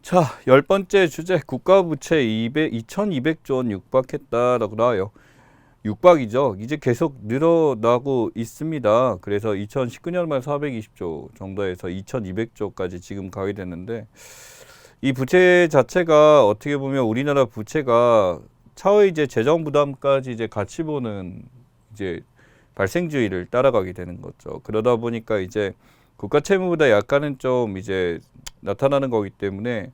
자, 열 번째 주제 국가 부채 2200조 원 육박했다라고 나와요. 육박이죠. 이제 계속 늘어나고 있습니다. 그래서 2019년 말 420조 정도에서 2200조까지 지금 가게 됐는데 이 부채 자체가 어떻게 보면 우리나라 부채가 차후에 이제 재정 부담까지 이제 같이 보는 이제 발생주의를 따라가게 되는 거죠. 그러다 보니까 이제 국가 채무보다 약간은 좀 이제 나타나는 거기 때문에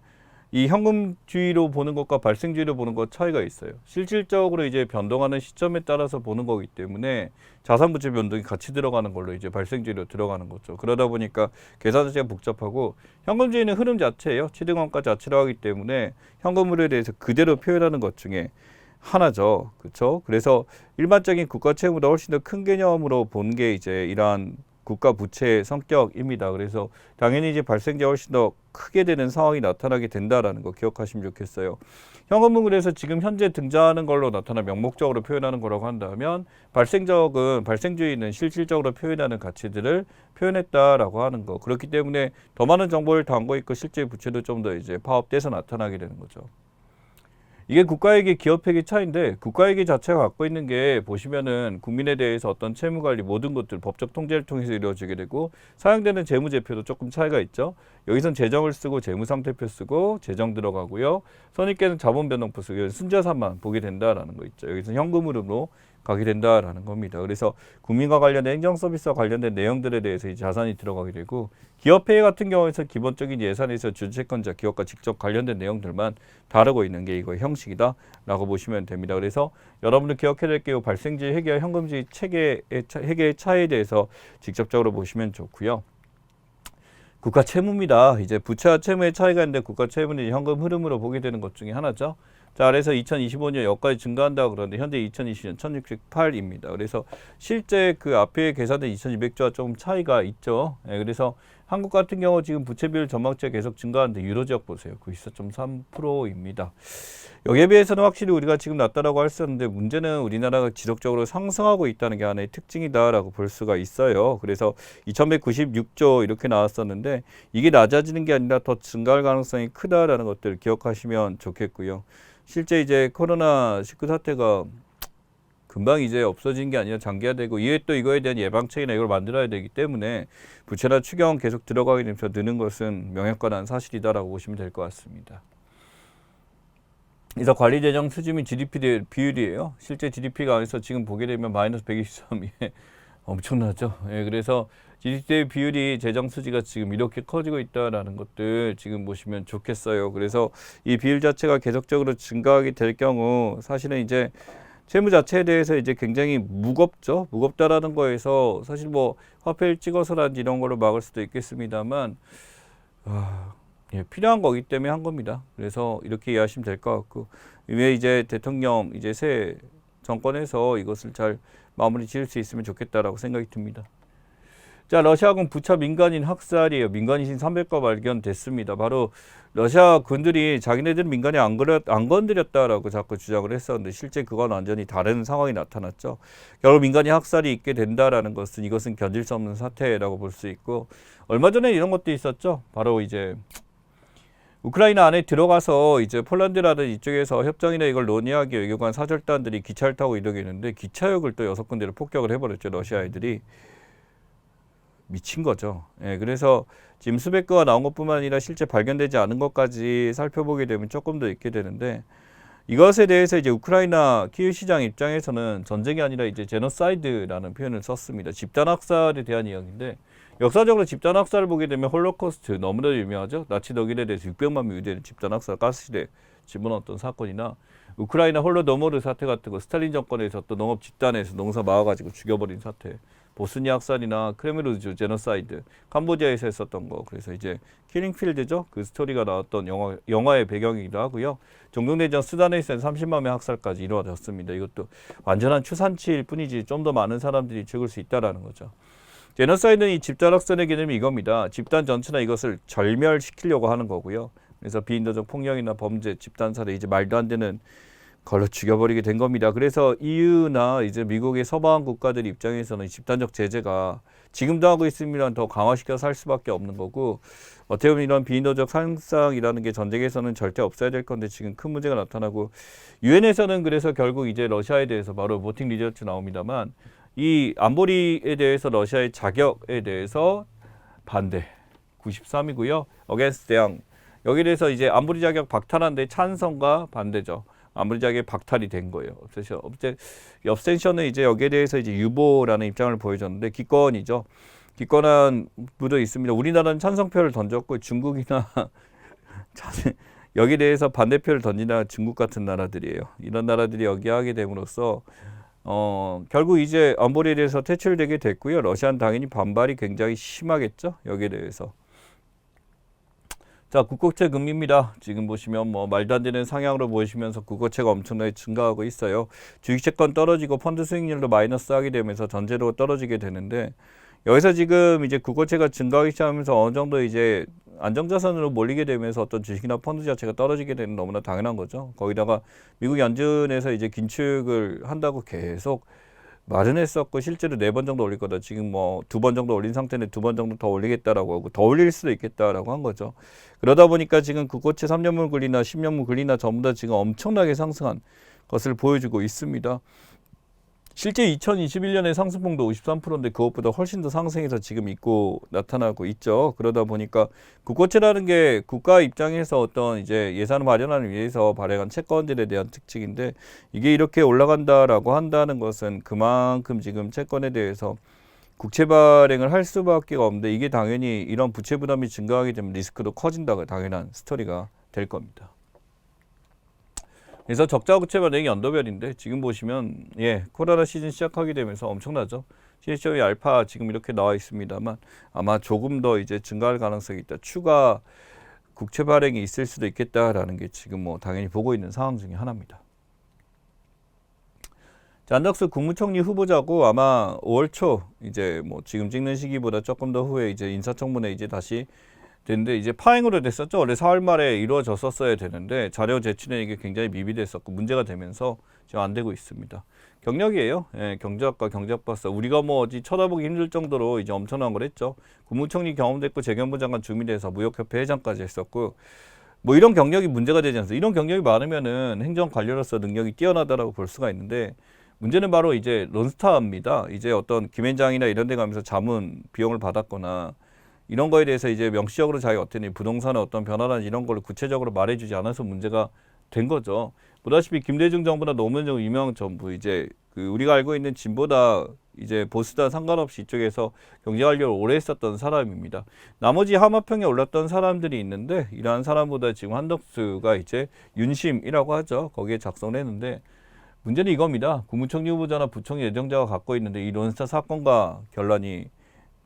이 현금주의로 보는 것과 발생주의로 보는 것 차이가 있어요. 실질적으로 이제 변동하는 시점에 따라서 보는 거기 때문에 자산부채 변동이 같이 들어가는 걸로 이제 발생주의로 들어가는 거죠. 그러다 보니까 계산 자체가 복잡하고 현금주의는 흐름 자체예요. 취득원가 자체로 하기 때문에 현금으로에 대해서 그대로 표현하는 것 중에 하나죠. 그렇죠? 그래서 일반적인 국가 채무보다 훨씬 더 큰 개념으로 보는 게 이제 이러한 국가 부채의 성격입니다. 그래서 당연히 이제 발생자가 훨씬 더 크게 되는 상황이 나타나게 된다라는 거 기억하시면 좋겠어요. 현금은 그래서 지금 현재 등장하는 걸로 나타나 명목적으로 표현하는 거라고 한다면 발생주의는 실질적으로 표현하는 가치들을 표현했다라고 하는 거. 그렇기 때문에 더 많은 정보를 담고 있고 실제 부채도 좀 더 이제 파업돼서 나타나게 되는 거죠. 이게 국가회계, 기업회계 차이인데 국가회계 자체가 갖고 있는 게 보시면은 국민에 대해서 어떤 채무관리 모든 것들 법적 통제를 통해서 이루어지게 되고 사용되는 재무제표도 조금 차이가 있죠. 여기선 재정을 쓰고 재무상태표 쓰고 재정 들어가고요. 선입계는 자본변동표 쓰고 순자산만 보게 된다라는 거 있죠. 여기서 현금으로 가게 된다라는 겁니다. 그래서 국민과 관련된 행정서비스와 관련된 내용들에 대해서 이 자산이 들어가게 되고 기업회계 같은 경우에서 기본적인 예산에서 주주채권자 기업과 직접 관련된 내용들만 다루고 있는 게 이거 형식이다라고 보시면 됩니다. 그래서 여러분들 기억해야 될 게 발생주의 회계와 현금주의 체계의 회계의 차이에 대해서 직접적으로 보시면 좋고요. 국가 채무입니다. 이제 부채와 채무의 차이가 있는데 국가 채무는 현금 흐름으로 보게 되는 것 중에 하나죠. 자, 그래서 2025년 여기까지 증가한다고 그러는데 현재 2020년 1608입니다. 그래서 실제 그 앞에 계산된 2200조와 좀 차이가 있죠. 예, 그래서 한국 같은 경우 지금 부채 비율 전망치가 계속 증가하는데 유로 지역 보세요. 94.3%입니다. 여기에 비해서는 확실히 우리가 지금 낮다라고 할 수 있는데 문제는 우리나라가 지속적으로 상승하고 있다는 게 하나의 특징이다라고 볼 수가 있어요. 그래서 2196조 이렇게 나왔었는데 이게 낮아지는 게 아니라 더 증가할 가능성이 크다라는 것들 기억하시면 좋겠고요. 실제 이제 코로나19 사태가 금방 이제 없어진 게 아니라 장기화되고 이에 또 이거에 대한 예방책이나 이걸 만들어야 되기 때문에 부채나 추경 계속 들어가게 되면서 느는 것은 명확한 사실이다라고 보시면 될 것 같습니다. 그래서 관리재정 수준이 GDP 비율이에요. 실제 GDP가 안에서 지금 보게 되면 마이너스 123이 엄청나죠. 예, 그래서 GDP 비율이 재정 수지가 지금 이렇게 커지고 있다라는 것들 지금 보시면 좋겠어요. 그래서 이 비율 자체가 계속적으로 증가하게 될 경우 사실은 이제 채무 자체에 대해서 이제 굉장히 무겁죠. 무겁다라는 거에서 사실 뭐 화폐를 찍어서라든지 이런 걸로 막을 수도 있겠습니다만 예, 필요한 거기 때문에 한 겁니다. 그래서 이렇게 이해하시면 될 것 같고 왜 이제 대통령 이제 새 정권에서 이것을 잘 마무리 지을 수 있으면 좋겠다라고 생각이 듭니다. 자, 러시아군 부차 민간인 학살이에요. 민간인 300거 발견됐습니다. 바로 러시아 군들이 자기네들 민간인 안 건드렸다라고 자꾸 주장을 했었는데 실제 그건 완전히 다른 상황이 나타났죠. 결국 민간인 학살이 있게 된다라는 것은 이것은 견딜 수 없는 사태라고 볼 수 있고 얼마 전에 이런 것도 있었죠. 바로 이제 우크라이나 안에 들어가서 이제 폴란드라든 이쪽에서 협정이나 이걸 논의하기 위해 외교관 사절단들이 기차를 타고 이동했는데 기차역을 또 6군데를 폭격을 해버렸죠. 러시아 애들이. 미친 거죠. 예, 그래서 지금 수백 건가 나온 것뿐만 아니라 실제 발견되지 않은 것까지 살펴보게 되면 조금 더 있게 되는데 이것에 대해서 이제 우크라이나 키ев 시장 입장에서는 전쟁이 아니라 이제 제노사이드라는 표현을 썼습니다. 집단 학살에 대한 이야기인데 역사적으로 집단 학살을 보게 되면 홀로코스트 너무나도 유명하죠. 나치 독일에 대해서 600만 명 유대인 집단 학살 가스실에 집어넣었던 사건이나 우크라이나 홀로도모르 사태 같은 거 스탈린 정권에서 또 농업 집단에서 농사 막아가지고 죽여버린 사태 보스니아 학살이나 크레메르주 제노사이드 캄보디아에서 했었던 거 그래서 이제 킬링필드죠. 그 스토리가 나왔던 영화의 배경이기도 하고요. 중동대전 수단에서 30만 명 학살까지 이루어졌습니다. 이것도 완전한 추산치일 뿐이지 좀 더 많은 사람들이 죽을 수 있다라는 거죠. 제노사이드는 이 집단 학살의 개념이 이겁니다. 집단 전체나 이것을 절멸시키려고 하는 거고요. 그래서 비인도적 폭력이나 범죄, 집단 살해 이제 말도 안 되는 걸로 죽여버리게 된 겁니다. 그래서 EU나 이제 미국의 서방 국가들 입장에서는 집단적 제재가 지금도 하고 있으면 더 강화시켜서 할 수밖에 없는 거고, 어떻게 보면 이런 비인도적 상상이라는 게 전쟁에서는 절대 없어야 될 건데 지금 큰 문제가 나타나고, 유엔에서는 그래서 결국 이제 러시아에 대해서 바로 보팅 리저트 나옵니다만, 이 안보리에 대해서 러시아의 자격에 대해서 반대 93이고요. against 대항, 여기에 대해서 이제 안보리 자격 박탈하는데 찬성과 반대죠. 안보리 자격이 박탈이 된 거예요. 그래서 업센션은 이제 여기에 대해서 이제 유보라는 입장을 보여줬는데 기권이죠. 기권한 부도 있습니다. 우리나라는 찬성표를 던졌고 중국이나 여기에 대해서 반대표를 던지나 중국 같은 나라들이에요. 이런 나라들이 여기 하게 됨으로써 결국 이제 안보리에 대해서 퇴출되게 됐고요. 러시아는 당연히 반발이 굉장히 심하겠죠. 여기에 대해서. 자, 국고채 금리입니다. 지금 보시면 뭐 말도 안 되는 상향으로 보시면서 국고채가 엄청나게 증가하고 있어요. 주식채권 떨어지고 펀드 수익률도 마이너스 하게 되면서 전체로 떨어지게 되는데, 여기서 지금 이제 국고채가 증가하기 시작하면서 어느 정도 이제 안정자산으로 몰리게 되면서 어떤 주식이나 펀드 자체가 떨어지게 되는 너무나 당연한 거죠. 거기다가 미국 연준에서 이제 긴축을 한다고 계속 말은 했었고 실제로 4번 정도 올릴 거다. 지금 뭐 2번 정도 올린 상태인데 2번 정도 더 올리겠다라고 하고 더 올릴 수도 있겠다라고 한 거죠. 그러다 보니까 지금 국고채 3년물 금리나 10년물 금리나 전부 다 지금 엄청나게 상승한 것을 보여주고 있습니다. 실제 2021년에 상승폭도 53%인데 그것보다 훨씬 더 상승해서 지금 있고 나타나고 있죠. 그러다 보니까 국고채라는 게 국가 입장에서 어떤 이제 예산을 마련하기 위해서 발행한 채권들에 대한 특징인데, 이게 이렇게 올라간다라고 한다는 것은 그만큼 지금 채권에 대해서 국채 발행을 할 수밖에 없는데, 이게 당연히 이런 부채 부담이 증가하게 되면 리스크도 커진다가 당연한 스토리가 될 겁니다. 그래서 적자 부채 발행이 연도별인데 지금 보시면 코로나 시즌 시작하게 되면서 엄청나죠. 실적이 알파 지금 이렇게 나와 있습니다만 아마 조금 더 이제 증가할 가능성이 있다. 추가 국채 발행이 있을 수도 있겠다라는 게 지금 뭐 당연히 보고 있는 상황 중에 하나입니다. 자, 안덕수 국무총리 후보자고 아마 5월 초 이제 뭐 지금 찍는 시기보다 조금 더 후에 이제 인사청문회 이제 다시 되는데, 이제 파행으로 됐었죠. 원래 4월 말에 이루어졌었어야 되는데 자료 제출에 이게 굉장히 미비됐었고 문제가 되면서 지금 안 되고 있습니다. 경력이에요. 경제학과 경제학박사. 우리가 뭐 어디 쳐다보기 힘들 정도로 이제 엄청난 걸 했죠. 국무총리 경험됐고 재경부 장관 주미돼서 무역협회 회장까지 했었고, 뭐 이런 경력이 문제가 되지 않습니까? 이런 경력이 많으면은 행정관료로서 능력이 뛰어나다라고 볼 수가 있는데, 문제는 바로 이제 론스타입니다. 이제 어떤 김앤장이나 이런 데 가면서 자문 비용을 받았거나 이런 거에 대해서 이제 명시적으로 자기가 어떤 부동산의 어떤 변화나 이런 걸 구체적으로 말해주지 않아서 문제가 된 거죠. 보다시피 김대중 정부나 노무현 정부, 이명박 정부, 이제 그 우리가 알고 있는 진보다 이제 보수다 상관없이 이쪽에서 경제관료를 오래 했었던 사람입니다. 나머지 하마평에 올랐던 사람들이 있는데, 이러한 사람보다 지금 한덕수가 이제 윤심이라고 하죠. 거기에 작성을 했는데, 문제는 이겁니다. 국무총리 후보자나 부총리 예정자가 갖고 있는데 이 론스타 사건과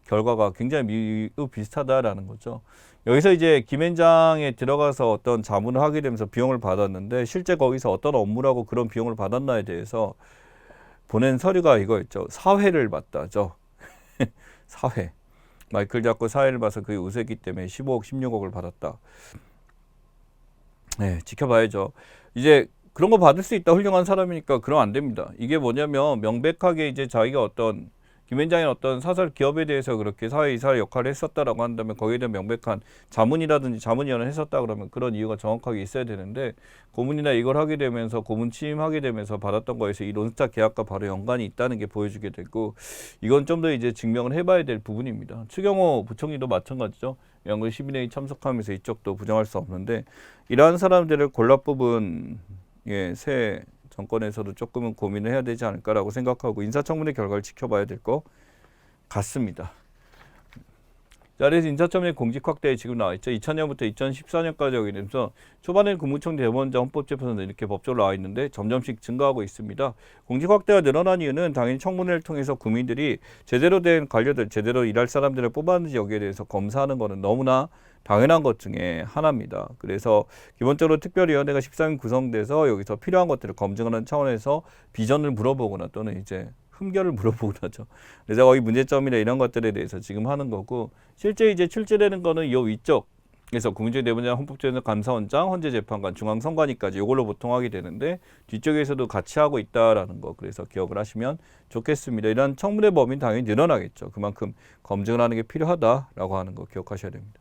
결과가 굉장히 비슷하다라는 거죠. 여기서 이제 김앤장에 들어가서 어떤 자문을 하게 되면서 비용을 받았는데, 실제 거기서 어떤 업무라고 그런 비용을 받았나에 대해서 보낸 서류가 이거였죠. 사회를 봤다죠. 사회. 마이클 잡고 사회를 봐서 그게 우세했기 때문에 15억, 16억을 받았다. 지켜봐야죠. 이제 그런 거 받을 수 있다. 훌륭한 사람이니까 그러면 안 됩니다. 이게 뭐냐면 명백하게 이제 자기가 어떤 김앤장의 어떤 사설 기업에 대해서 그렇게 사회이사의 역할을 했었다라고 한다면 거기에 대한 명백한 자문이라든지 자문위원을 했었다 그러면 그런 이유가 정확하게 있어야 되는데, 고문이나 이걸 하게 되면서 고문 취임하게 되면서 받았던 거에서 이 론스타 계약과 바로 연관이 있다는 게 보여주게 되고, 이건 좀 더 이제 증명을 해봐야 될 부분입니다. 추경호 부총리도 마찬가지죠. 연금 시민회의 참석하면서 이쪽도 부정할 수 없는데, 이러한 사람들을 골라 뽑은 새 정권에서도 조금은 고민을 해야 되지 않을까라고 생각하고 인사청문회 결과를 지켜봐야 될 것 같습니다. 자, 그래서 인사청문회 공직 확대에 지금 나와 있죠. 2000년부터 2014년까지 여기 되면서 초반에는 국무총리, 대법원장, 헌법재판소는 이렇게 법적으로 나와 있는데 점점씩 증가하고 있습니다. 공직 확대가 늘어난 이유는 당연히 청문회를 통해서 국민들이 제대로 된 관료들, 제대로 일할 사람들을 뽑았는지 여기에 대해서 검사하는 것은 너무나 당연한 것 중에 하나입니다. 그래서 기본적으로 특별위원회가 13인 구성돼서 여기서 필요한 것들을 검증하는 차원에서 비전을 물어보거나 또는 이제 흠결을 물어보곤 하죠. 그래서 거기 문제점이나 이런 것들에 대해서 지금 하는 거고, 실제 이제 출제되는 거는 이 위쪽 그래서 국민대법원장, 헌법재판소 감사원장, 헌재재판관, 중앙선관위까지 이걸로 보통 하게 되는데 뒤쪽에서도 같이 하고 있다라는 거 그래서 기억을 하시면 좋겠습니다. 이런 청문회 범위는 당연히 늘어나겠죠. 그만큼 검증을 하는 게 필요하다라고 하는 거 기억하셔야 됩니다.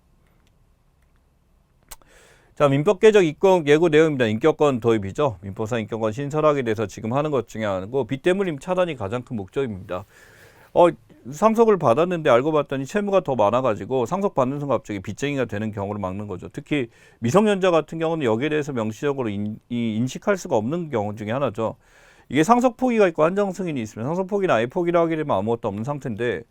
자, 민법 개정 입법 예고 내용입니다. 인격권 도입이죠. 민법상 인격권 신설하게 돼서 지금 하는 것 중에 하나고 빚대물림 차단이 가장 큰 목적입니다. 상속을 받았는데 알고 봤더니 채무가 더 많아가지고 상속받는 순간 갑자기 빚쟁이가 되는 경우를 막는 거죠. 특히 미성년자 같은 경우는 여기에 대해서 명시적으로 인식할 수가 없는 경우 중에 하나죠. 이게 상속 포기가 있고 한정 승인이 있으면 상속 포기나 아예 포기를 하게 되면 아무것도 없는 상태인데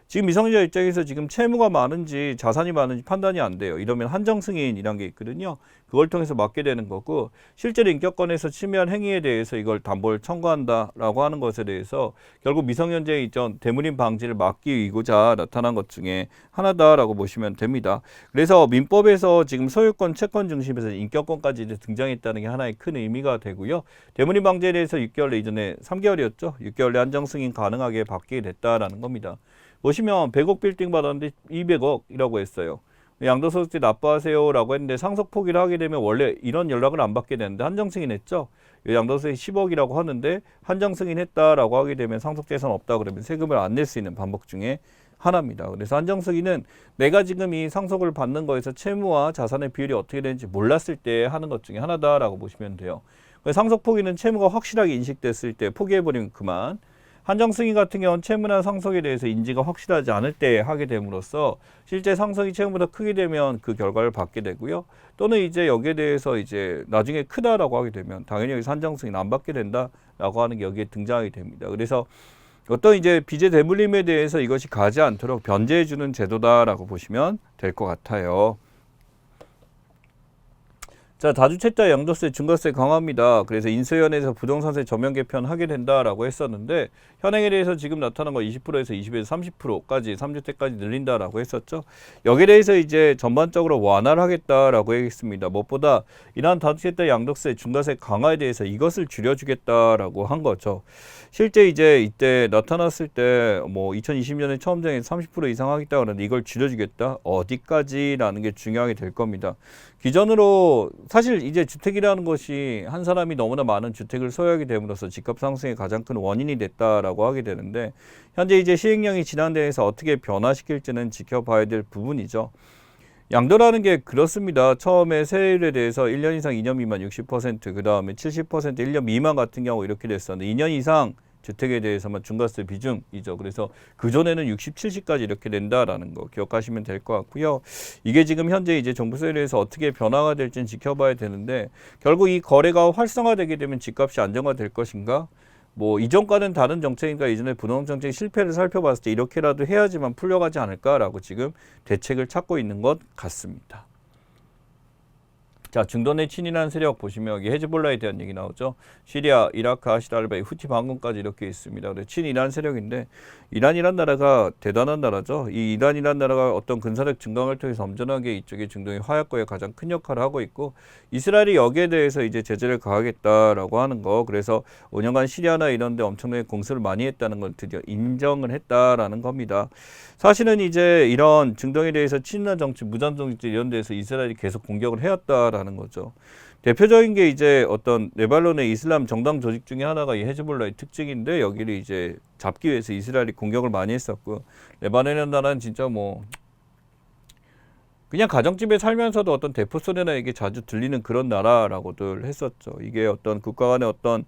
지금 미성년자 입장에서 지금 채무가 많은지 자산이 많은지 판단이 안 돼요. 이러면 한정 승인이란 게 있거든요. 그걸 통해서 막게 되는 거고 실제로 인격권에서 침해한 행위에 대해서 이걸 담보를 청구한다라고 하는 것에 대해서 결국 미성년자의 이전 대물림 방지를 막기 위고자 나타난 것 중에 하나다라고 보시면 됩니다. 그래서 민법에서 지금 소유권, 채권 중심에서 인격권까지 이제 등장했다는 게 하나의 큰 의미가 되고요. 대물림 방지에 대해서 6개월 이전에 3개월이었죠. 6개월 내 한정 승인 가능하게 받게 됐다라는 겁니다. 보시면 100억 빌딩 받았는데 200억이라고 했어요. 양도소득세 납부하세요라고 했는데 상속 포기를 하게 되면 원래 이런 연락을 안 받게 되는데 한정 승인했죠. 양도소득세 10억이라고 하는데 한정 승인했다라고 하게 되면 상속재산 없다 그러면 세금을 안 낼 수 있는 방법 중에 하나입니다. 그래서 한정 승인은 내가 지금 이 상속을 받는 거에서 채무와 자산의 비율이 어떻게 되는지 몰랐을 때 하는 것 중에 하나다라고 보시면 돼요. 상속 포기는 채무가 확실하게 인식됐을 때 포기해버리면 그만. 한정 승인 같은 경우는 채무나 상속에 대해서 인지가 확실하지 않을 때 하게 됨으로써 실제 상속이 채무보다 크게 되면 그 결과를 받게 되고요. 또는 이제 여기에 대해서 이제 나중에 크다라고 하게 되면 당연히 여기서 한정 승인 안 받게 된다라고 하는 게 여기에 등장하게 됩니다. 그래서 어떤 이제 빚의 대물림에 대해서 이것이 가지 않도록 변제해 주는 제도다라고 보시면 될 것 같아요. 자, 다주택자 양도세, 증가세 강화합니다. 그래서 인수위원회에서 부동산세 전면 개편하게 된다라고 했었는데 현행에 대해서 지금 나타난 거 20%에서 20에서 30%까지 3주택까지 늘린다라고 했었죠. 여기에 대해서 이제 전반적으로 완화를 하겠다라고 했습니다. 무엇보다 이러한 다주택자 양도세, 중과세 강화에 대해서 이것을 줄여주겠다라고 한 거죠. 실제 이제 이때 나타났을 때 뭐 2020년에 처음 정해서 30% 이상 하겠다 그러는데 이걸 줄여주겠다. 어디까지라는 게 중요하게 될 겁니다. 기존으로 사실 이제 주택이라는 것이 한 사람이 너무나 많은 주택을 소유하게 됨으로써 집값 상승의 가장 큰 원인이 됐다라고 하게 되는데 현재 이제 시행령이 지난해에서 어떻게 변화시킬지는 지켜봐야 될 부분이죠. 양도라는 게 그렇습니다. 처음에 세율에 대해서 1년 이상 2년 미만 60%, 그 다음에 70%, 1년 미만 같은 경우 이렇게 됐었는데 2년 이상 주택에 대해서만 중과세 비중이죠. 그래서 그전에는 60, 70까지 이렇게 된다라는 거 기억하시면 될 것 같고요. 이게 지금 현재 이제 정부 세율에서 어떻게 변화가 될지는 지켜봐야 되는데 결국 이 거래가 활성화되게 되면 집값이 안정화될 것인가? 뭐 이전과는 다른 정책이니까 이전에 부동산 정책 실패를 살펴봤을 때 이렇게라도 해야지만 풀려가지 않을까라고 지금 대책을 찾고 있는 것 같습니다. 자, 중동 내 친이라는 세력 보시면 여기 헤즈볼라에 대한 얘기 나오죠. 시리아, 이라크, 아시라르바이, 후티 반군까지 이렇게 있습니다. 친이란 세력인데 이란이란 나라가 대단한 나라죠. 이 이란이란 나라가 어떤 군사력 증강을 통해서 엄청나게 이쪽에 중동의 화약고에 가장 큰 역할을 하고 있고 이스라엘이 여기에 대해서 이제 제재를 가하겠다라고 하는 거. 그래서 5년간 시리아나 이런 데 엄청나게 공습을 많이 했다는 걸 드디어 인정을 했다라는 겁니다. 사실은 이제 이런 중동에 대해서 친이란 정치, 무장 정치 이런 데서 이스라엘이 계속 공격을 해왔다라는 거죠. 대표적인 게 이제 어떤 레바논의 이슬람 정당 조직 중에 하나가 이 헤즈볼라의 특징인데 여기를 이제 잡기 위해서 이스라엘이 공격을 많이 했었고 레바논이라는 나라는 진짜 뭐 그냥 가정집에 살면서도 어떤 대포 소리나 이게 자주 들리는 그런 나라라고들 했었죠. 이게 어떤 국가 간의 어떤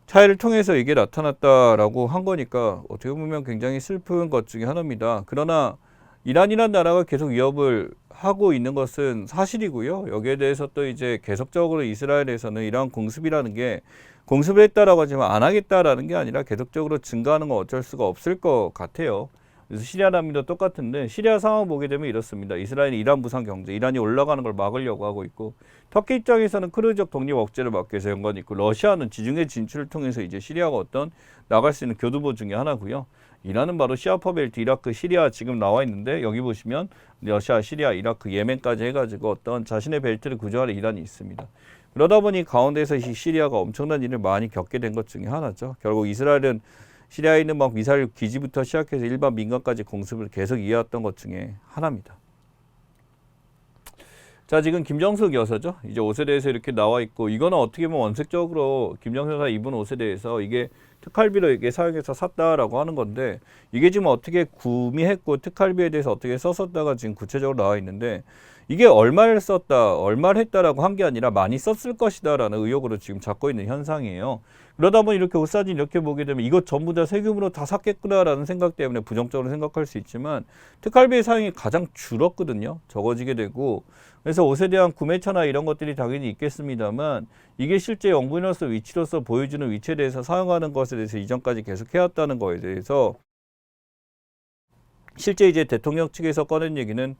차이를 통해서 이게 나타났다라고 한 거니까 어떻게 보면 굉장히 슬픈 것 중에 하나입니다. 그러나 이란이란 나라가 계속 위협을 하고 있는 것은 사실이고요. 여기에 대해서 또 이제 계속적으로 이스라엘에서는 이러한 공습이라는 게 공습을 했다라고 하지만 안 하겠다라는 게 아니라 계속적으로 증가하는 건 어쩔 수가 없을 것 같아요. 그래서 시리아 난민도 똑같은데 시리아 상황 보게 되면 이렇습니다. 이스라엘이 이란 부산 경제, 이란이 올라가는 걸 막으려고 하고 있고 터키 입장에서는 크루즈적 독립 억제를 막기 위해서 연관이 있고 러시아는 지중해 진출을 통해서 이제 시리아가 어떤 나갈 수 있는 교두보 중에 하나고요. 이란은 바로 시아퍼벨트, 이라크, 시리아 지금 나와 있는데 여기 보시면 러시아, 시리아, 이라크, 예멘까지 해가지고 어떤 자신의 벨트를 구조하는 이란이 있습니다. 그러다 보니 가운데서 이 시리아가 엄청난 일을 많이 겪게 된 것 중에 하나죠. 결국 이스라엘은 시리아에 있는 막 미사일 기지부터 시작해서 일반 민간까지 공습을 계속 이어왔던 것 중에 하나입니다. 자, 지금 김정숙 여사죠. 이제 옷에 대해서 이렇게 나와 있고, 이거는 어떻게 보면 원색적으로 김정숙 여사 입은 옷에 대해서 이게 특활비로 이게 사용해서 샀다라고 하는 건데, 이게 지금 어떻게 구매했고 특활비에 대해서 어떻게 썼었다가 지금 구체적으로 나와 있는데, 이게 얼마를 썼다, 얼마를 했다라고 한 게 아니라 많이 썼을 것이다라는 의혹으로 지금 잡고 있는 현상이에요. 그러다 보니 이렇게 옷 사진 이렇게 보게 되면 이것 전부 다 세금으로 다 샀겠구나라는 생각 때문에 부정적으로 생각할 수 있지만, 특활비의 사용이 가장 줄었거든요. 적어지게 되고, 그래서 옷에 대한 구매처나 이런 것들이 당연히 있겠습니다만, 이게 실제 영부인으로서 위치로서 보여주는 위치에 대해서 사용하는 것에 대해서 이전까지 계속 해왔다는 거에 대해서, 실제 이제 대통령 측에서 꺼낸 얘기는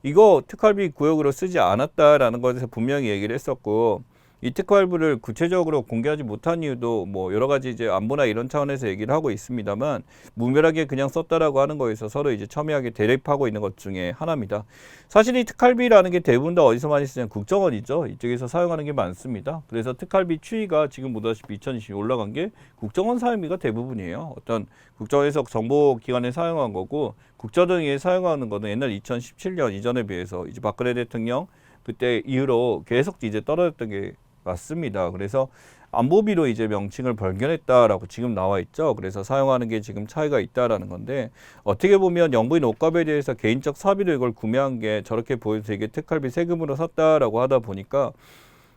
이거 특활비 구역으로 쓰지 않았다라는 것에서 분명히 얘기를 했었고, 이 특활비를 구체적으로 공개하지 못한 이유도 뭐 여러 가지 이제 안보나 이런 차원에서 얘기를 하고 있습니다만, 무멸하게 그냥 썼다라고 하는 거에서 서로 이제 첨예하게 대립하고 있는 것 중에 하나입니다. 사실 이 특활비라는 게 대부분 다 어디서 많이 쓰냐면 국정원이죠. 이쪽에서 사용하는 게 많습니다. 그래서 특활비 추이가 지금 보다시피 2020 올라간 게 국정원 사용비가 대부분이에요. 어떤 국정에서 정보기관에 사용한 거고, 국정원에 사용하는 거는 옛날 2017년 이전에 비해서 이제 박근혜 대통령 그때 이후로 계속 이제 떨어졌던 게 맞습니다. 그래서 안보비로 이제 명칭을 발견했다라고 지금 나와 있죠. 그래서 사용하는 게 지금 차이가 있다라는 건데, 어떻게 보면 영부인 옷값에 대해서 개인적 사비로 이걸 구매한 게 저렇게 보여서 이게 특활비 세금으로 샀다라고 하다 보니까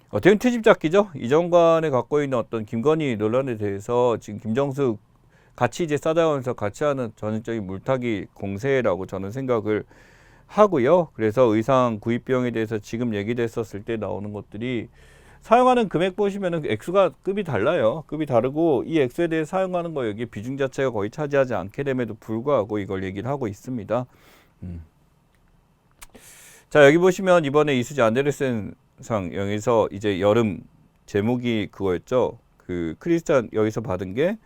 어떻게 보면 트집잡기죠. 이 정관에 갖고 있는 어떤 김건희 논란에 대해서 지금 김정숙 같이 이제 싸다가면서 같이 하는 전형적인 물타기 공세라고 저는 생각을 하고요. 그래서 의상 구입 비용에 대해서 지금 얘기됐었을 때 나오는 것들이, 사용하는 금액 보시면은 액수가 급이 달라요. 급이 다르고, 이 액수에 대해 사용하는 거 여기 비중 자체가 거의 차지하지 않게 됨에도 불구하고 이걸 얘기를 하고 있습니다. 자, 여기 보시면 이번에 이수지 안데르센 상 여기서 이제 여름 제목이 그거였죠. 그 크리스찬 여기서 받은 게,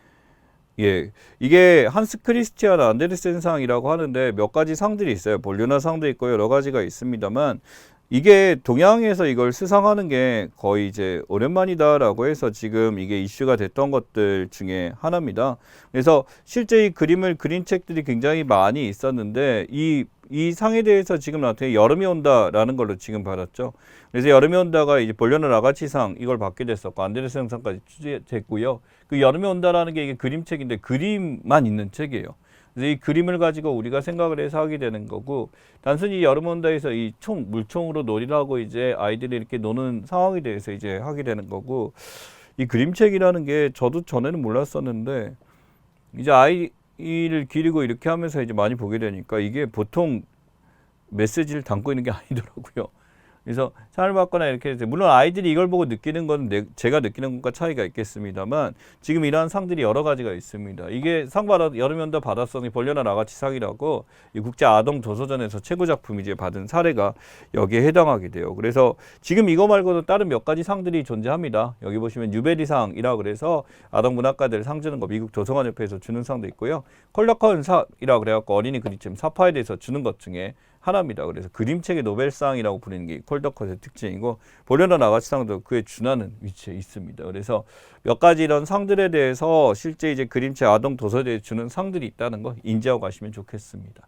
예, 이게 한스 크리스티안 안데르센 상이라고 하는데 몇 가지 상들이 있어요. 볼류나 상도 있고 여러 가지가 있습니다만, 이게 동양에서 이걸 수상하는 게 거의 이제 오랜만이다라고 해서 지금 이게 이슈가 됐던 것들 중에 하나입니다. 그래서 실제 이 그림을 그린 책들이 굉장히 많이 있었는데, 이 상에 대해서 지금 나한테 여름이 온다라는 걸로 지금 받았죠. 그래서 여름이 온다가 이제 볼려나 라가치상 이걸 받게 됐었고, 안데르센 상까지 취재됐고요. 그 여름이 온다라는 게 이게 그림책인데 그림만 있는 책이에요. 그래서 이 그림을 가지고 우리가 생각을 해서 하게 되는 거고, 단순히 여름 온다에서 이 물총으로 놀이를 하고 이제 아이들이 이렇게 노는 상황에 대해서 이제 하게 되는 거고, 이 그림책이라는 게 저도 전에는 몰랐었는데, 이제 아이를 기르고 이렇게 하면서 이제 많이 보게 되니까 이게 보통 메시지를 담고 있는 게 아니더라고요. 그래서 상을 받거나 이렇게 해서, 물론 아이들이 이걸 보고 느끼는 건 제가 느끼는 것과 차이가 있겠습니다만, 지금 이러한 상들이 여러 가지가 있습니다. 이게 상 여름에 온다 받았으니 볼려나 라가치 상이라고 이 국제 아동 도서전에서 최고 작품 이제 받은 사례가 여기에 해당하게 돼요. 그래서 지금 이거 말고도 다른 몇 가지 상들이 존재합니다. 여기 보시면 뉴베리상이라 그래서 아동 문학가들 상 주는 거 미국 도서관협회에서 주는 상도 있고요. 콜라컨 상이라 그래갖고 어린이 그림책 사파에 대해서 주는 것 중에 하나입니다. 그래서 그림책의 노벨상이라고 부르는 게 콜더컷의 특징이고, 볼려나 라가치상도 그에 준하는 위치에 있습니다. 그래서 몇 가지 이런 상들에 대해서 실제 이제 그림책 아동 도서대에 주는 상들이 있다는 거 인지하고 가시면 좋겠습니다.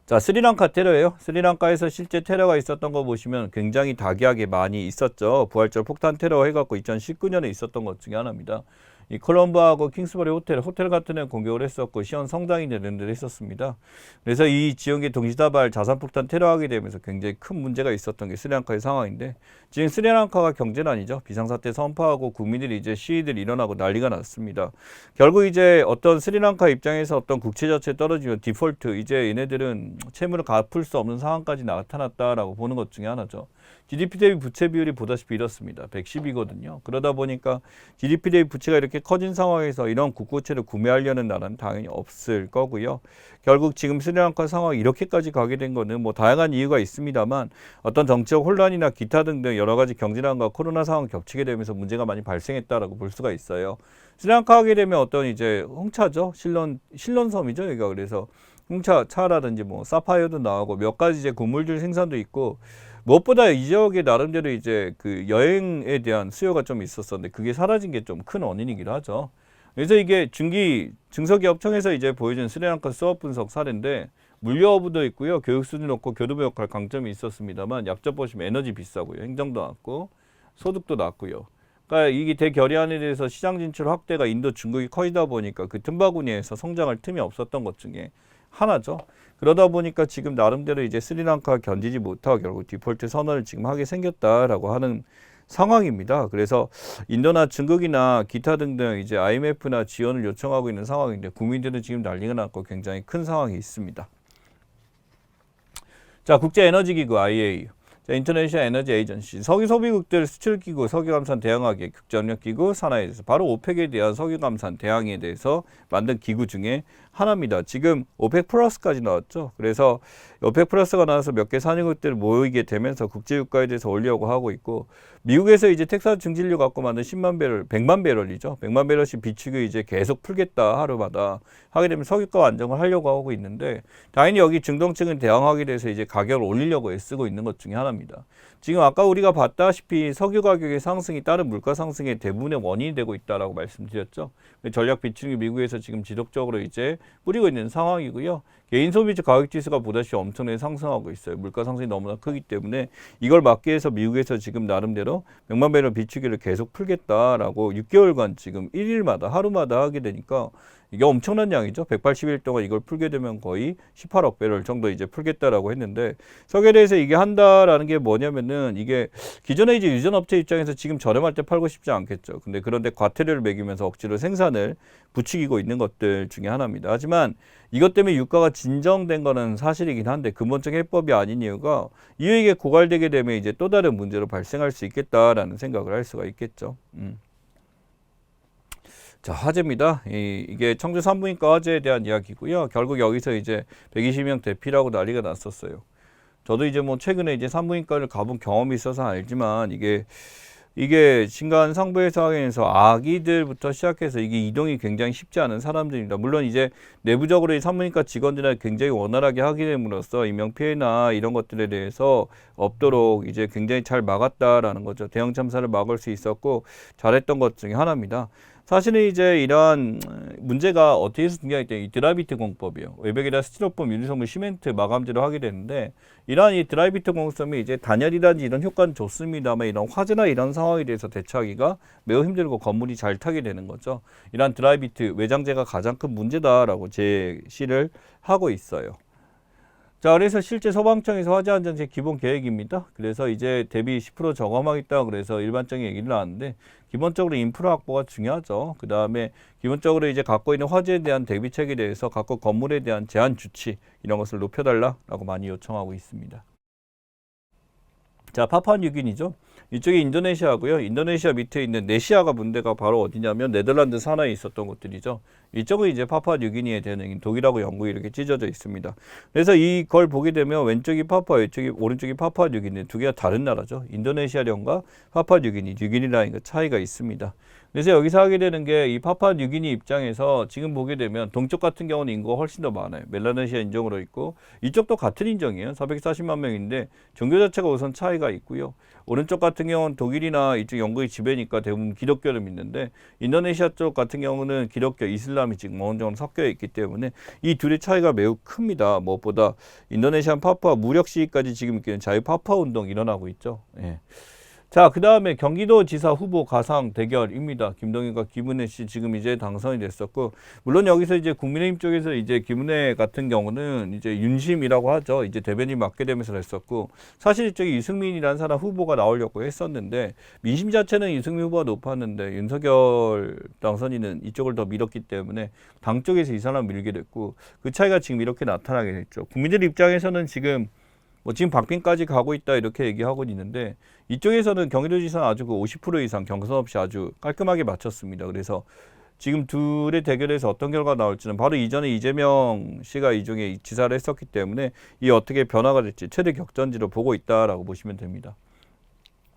자, 스리랑카 테러예요. 스리랑카에서 실제 테러가 있었던 거 보시면 굉장히 다기하게 많이 있었죠. 부활절 폭탄 테러 해갖고 2019년에 있었던 것 중에 하나입니다. 이 콜럼보하고 킹스버리 호텔 같은 데 공격을 했었고, 시온 성당이 되는 데를 했었습니다. 그래서 이 지역에 동시다발 자산폭탄 테러하게 되면서 굉장히 큰 문제가 있었던 게 스리랑카의 상황인데, 지금 스리랑카가 경제난이죠. 비상사태 선포하고 국민들이 이제 시위들이 일어나고 난리가 났습니다. 결국 이제 어떤 스리랑카 입장에서 어떤 국채 자체 떨어지면 디폴트, 이제 얘네들은 채무를 갚을 수 없는 상황까지 나타났다라고 보는 것 중에 하나죠. GDP 대비 부채 비율이 보다시피 이렇습니다. 110이거든요. 그러다 보니까 GDP 대비 부채가 이렇게 커진 상황에서 이런 국고채를 구매하려는 나라는 당연히 없을 거고요. 결국 지금 스리랑카 상황이 이렇게까지 가게 된 거는 뭐 다양한 이유가 있습니다만, 어떤 정치적 혼란이나 기타 등등 여러 가지 경제난과 코로나 상황 겹치게 되면서 문제가 많이 발생했다라고 볼 수가 있어요. 스리랑카 하게 되면 어떤 이제 홍차죠. 실론섬이죠. 여기가. 그래서 홍차 차라든지 뭐 사파이어도 나오고 몇 가지 이제 곡물들 생산도 있고, 무엇보다 이 지역에 나름대로 이제 그 여행에 대한 수요가 좀 있었었는데 그게 사라진 게 좀 큰 원인이기도 하죠. 그래서 이게 증서기업청에서 이제 보여준 스리랑카 수업 분석 사례인데, 물류업도 있고요. 교육 수준 높고 교두보 역할 강점이 있었습니다만 약점 보시면 에너지 비싸고요. 행정도 낮고 소득도 낮고요. 그러니까 이게 대결의안에 대해서 시장 진출 확대가 인도, 중국이 커지다 보니까 그 틈바구니에서 성장할 틈이 없었던 것 중에 하나죠. 그러다 보니까 지금 나름대로 이제 스리랑카 견디지 못하고 결국 디폴트 선언을 지금 하게 생겼다라고 하는 상황입니다. 그래서 인도나 중국이나 기타 등등 이제 IMF나 지원을 요청하고 있는 상황인데 국민들은 지금 난리가 났고 굉장히 큰 상황이 있습니다. 자, 국제에너지기구 IEA, 자, 인터내셔널 에너지 에이전시, 석유 소비국들 수출기구, 석유 감산 대항하기 국제협력기구 산하에 대해서 바로 오펙에 대한 석유 감산 대항에 대해서 만든 기구 중에 하나입니다. 지금 오펙 플러스까지 나왔죠. 그래서 오펙 플러스가 나와서 몇 개 산유국들 모이게 되면서 국제유가에 대해서 올리려고 하고 있고, 미국에서 이제 텍사스 증진료 갖고 만든 10만 배럴, 100만 배럴이죠. 100만 배럴씩 비축을 이제 계속 풀겠다 하루마다 하게 되면 석유가 안정을 하려고 하고 있는데, 당연히 여기 중동층은 대항하게 돼서 이제 가격을 올리려고 애쓰고 있는 것 중에 하나입니다. 지금 아까 우리가 봤다시피 석유 가격의 상승이 다른 물가 상승의 대부분의 원인이 되고 있다라고 말씀드렸죠. 전략 비축이 미국에서 지금 지속적으로 이제 뿌리고 있는 상황이고요. 개인 소비자 가격 지수가 보다시피 엄청나게 상승하고 있어요. 물가 상승이 너무나 크기 때문에 이걸 막기 위해서 미국에서 지금 나름대로 100만 배럴 비축기를 계속 풀겠다라고 6개월간 지금 1일마다 하루마다 하게 되니까 이게 엄청난 양이죠. 180일 동안 이걸 풀게 되면 거의 18억 배럴 정도 이제 풀겠다라고 했는데, 석유에 대해서 이게 한다라는 게 뭐냐면은 이게 기존에 이제 유전업체 입장에서 지금 저렴할 때 팔고 싶지 않겠죠. 근데 그런데 과태료를 매기면서 억지로 생산을 부추기고 있는 것들 중에 하나입니다. 하지만 이것 때문에 유가가 진정된 거는 사실이긴 한데 근본적 해법이 아닌 이유가 이익에 고갈되게 되면 이제 또 다른 문제로 발생할 수 있겠다라는 생각을 할 수가 있겠죠. 자, 화재입니다. 이게 청주 산부인과 화재에 대한 이야기고요. 결국 여기서 이제 120명 대피라고 난리가 났었어요. 저도 이제 뭐 최근에 이제 산부인과를 가본 경험이 있어서 알지만 이게 신간 상부의 상황에서 아기들부터 시작해서 이게 이동이 굉장히 쉽지 않은 사람들입니다. 물론 이제 내부적으로 이 산부인과 직원들이 굉장히 원활하게 하게 됨으로써 인명피해나 이런 것들에 대해서 없도록 이제 굉장히 잘 막았다라는 거죠. 대형 참사를 막을 수 있었고 잘했던 것 중에 하나입니다. 사실은 이제 이러한 문제가 어떻게 해서 등장했냐, 이 드라이비트 공법이요. 외벽에다 스티로폼, 유리섬유, 시멘트 마감재로 하게 되는데, 이러한 이 드라이비트 공법이 이제 단열이라든지 이런 효과는 좋습니다만 이런 화재나 이런 상황에 대해서 대처하기가 매우 힘들고 건물이 잘 타게 되는 거죠. 이러한 드라이비트 외장재가 가장 큰 문제다라고 제시를 하고 있어요. 자, 그래서 실제 소방청에서 화재 안전제 기본 계획입니다. 그래서 이제 대비 10% 저감하겠다. 그래서 일반적인 얘기를 나왔는데, 기본적으로 인프라 확보가 중요하죠. 그 다음에 기본적으로 이제 갖고 있는 화재에 대한 대비책에 대해서 각국 건물에 대한 제한 주치 이런 것을 높여달라라고 많이 요청하고 있습니다. 자, 파푸아뉴기니죠. 이쪽이 인도네시아고요. 인도네시아 밑에 있는 네시아가 문제가 바로 어디냐면 네덜란드 산하에 있었던 곳들이죠. 이쪽은 이제 파푸아뉴기니에 되는 독일하고 영국이 이렇게 찢어져 있습니다. 그래서 이걸 보게 되면 왼쪽이 파푸아, 왼쪽이 오른쪽이 파푸아뉴기니 두 개가 다른 나라죠. 인도네시아령과 파푸아뉴기니, 뉴기니라는 그 차이가 있습니다. 그래서 여기서 하게 되는 게 이 파푸아뉴기니 입장에서 지금 보게 되면 동쪽 같은 경우는 인구가 훨씬 더 많아요. 멜라네시아 인종으로 있고 이쪽도 같은 인종이에요. 440만 명인데 종교 자체가 우선 차이가 있고요. 오른쪽 같은 경우는 독일이나 이쪽 영국의 지배니까 대부분 기독교를 믿는데 인도네시아 쪽 같은 경우는 기독교, 이슬람이 지금 어느 정도 섞여 있기 때문에 이 둘의 차이가 매우 큽니다. 무엇보다 인도네시아 파푸아 무력 시위까지 지금 자유 파푸아 운동이 일어나고 있죠. 예. 자, 그 다음에 경기도지사 후보 가상 대결입니다. 김동연과 김은혜 씨 지금 이제 당선이 됐었고, 물론 여기서 이제 국민의힘 쪽에서 이제 김은혜 같은 경우는 이제 윤심이라고 하죠. 이제 대변인 맡게 되면서 했었고, 사실 이쪽에 이승민이라는 사람 후보가 나오려고 했었는데, 민심 자체는 이승민 후보가 높았는데, 윤석열 당선인은 이쪽을 더 밀었기 때문에, 당 쪽에서 이 사람 밀게 됐고, 그 차이가 지금 이렇게 나타나게 됐죠. 국민들 입장에서는 지금 지금 박빙까지 가고 있다 이렇게 얘기하고 있는데 이쪽에서는 경기도지사는 아주 그 50% 이상 경선 없이 아주 깔끔하게 마쳤습니다. 그래서 지금 둘의 대결에서 어떤 결과가 나올지는 바로 이전에 이재명 씨가 이중에 지사를 했었기 때문에 이 어떻게 변화가 될지 최대 격전지로 보고 있다라고 보시면 됩니다.